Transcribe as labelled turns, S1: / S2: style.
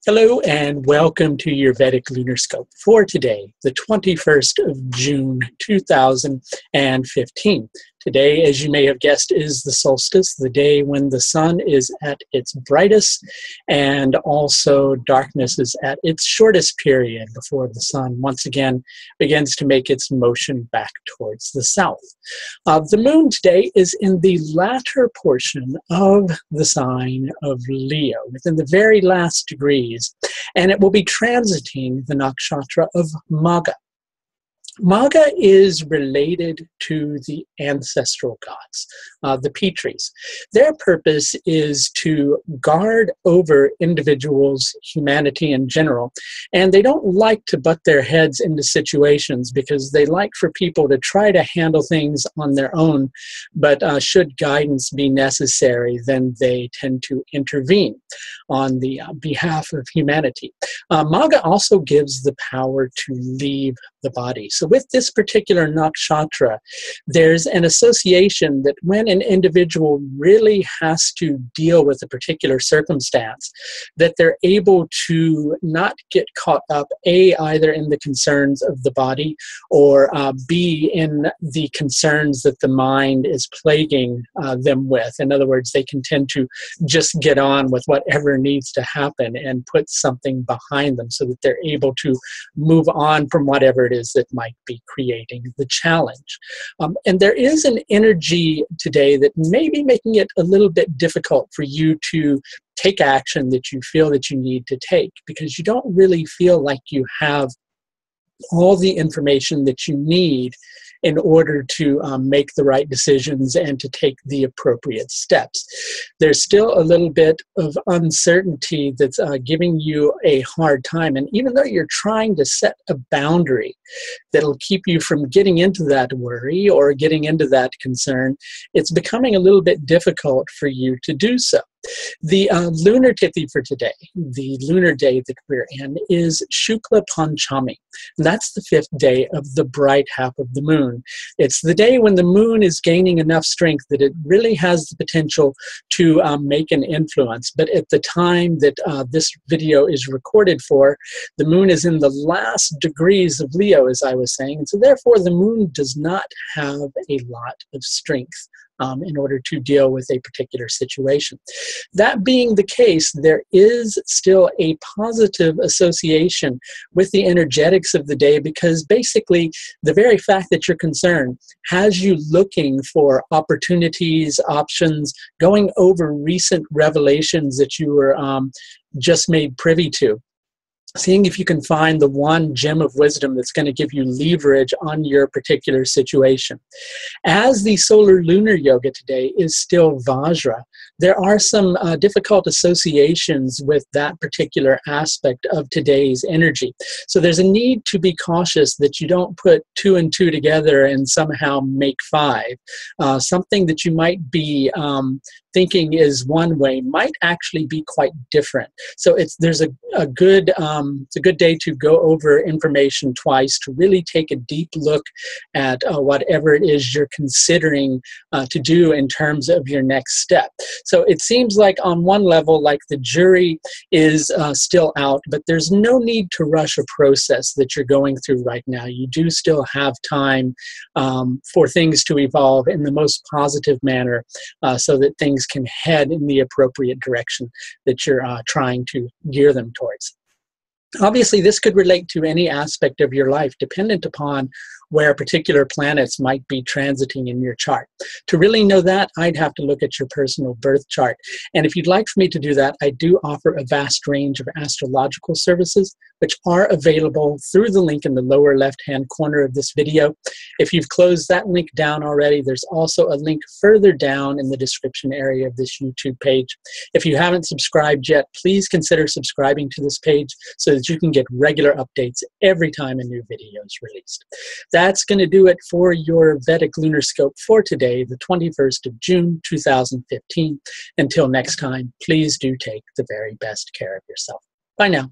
S1: Hello and welcome to your Vedic Lunar Scope for today, the 21st of June, 2015. Today, as you may have guessed, is the solstice, the day when the sun is at its brightest and also darkness is at its shortest period before the sun once again begins to make its motion back towards the south. The moon today is in the latter portion of the sign of Leo, within the very last degrees, and it will be transiting the nakshatra of Magha. Magha is related to the ancestral gods, the Pitris. Their purpose is to guard over individuals, humanity in general, and they don't like to butt their heads into situations because they like for people to try to handle things on their own, but should guidance be necessary, then they tend to intervene on the behalf of humanity. Magha also gives the power to leave the body. So with this particular nakshatra, there's an association that when an individual really has to deal with a particular circumstance, that they're able to not get caught up, A, either in the concerns of the body, or B, in the concerns that the mind is plaguing them with. In other words, they can tend to just get on with whatever needs to happen and put something behind them so that they're able to move on from whatever it is that might be creating the challenge. And there is an energy today that may be making it a little bit difficult for you to take action that you feel that you need to take, because you don't really feel like you have all the information that you need in order to make the right decisions and to take the appropriate steps. There's still a little bit of uncertainty that's giving you a hard time. And even though you're trying to set a boundary that'll keep you from getting into that worry or getting into that concern, it's becoming a little bit difficult for you to do so. The lunar tithi for today, the lunar day that we're in, is Shukla Panchami. And that's the 5th day of the bright half of the moon. It's the day when the moon is gaining enough strength that it really has the potential to make an influence. But at the time that this video is recorded for, the moon is in the last degrees of Leo, as I was saying. And so therefore, the moon does not have a lot of strength in order to deal with a particular situation. That being the case, there is still a positive association with the energetics of the day, because basically the very fact that you're concerned has you looking for opportunities, options, going over recent revelations that you were just made privy to, seeing if you can find the one gem of wisdom that's going to give you leverage on your particular situation. As the solar lunar yoga today is still Vajra, there are some difficult associations with that particular aspect of today's energy. So there's a need to be cautious that you don't put 2 and 2 together and somehow make 5. Something that you might be thinking is one way might actually be quite different. So it's a good day to go over information twice, to really take a deep look at whatever it is you're considering to do in terms of your next step. So it seems like on one level, like the jury is still out, but there's no need to rush a process that you're going through right now. You do still have time for things to evolve in the most positive manner so that things can head in the appropriate direction that you're trying to gear them towards. Obviously, this could relate to any aspect of your life, dependent upon where particular planets might be transiting in your chart. To really know that, I'd have to look at your personal birth chart. And if you'd like for me to do that, I do offer a vast range of astrological services, which are available through the link in the lower left-hand corner of this video. If you've closed that link down already, there's also a link further down in the description area of this YouTube page. If you haven't subscribed yet, please consider subscribing to this page so that you can get regular updates every time a new video is released. That's going to do it for your Vedic Lunar Scope for today, the 21st of June, 2015. Until next time, please do take the very best care of yourself. Bye now.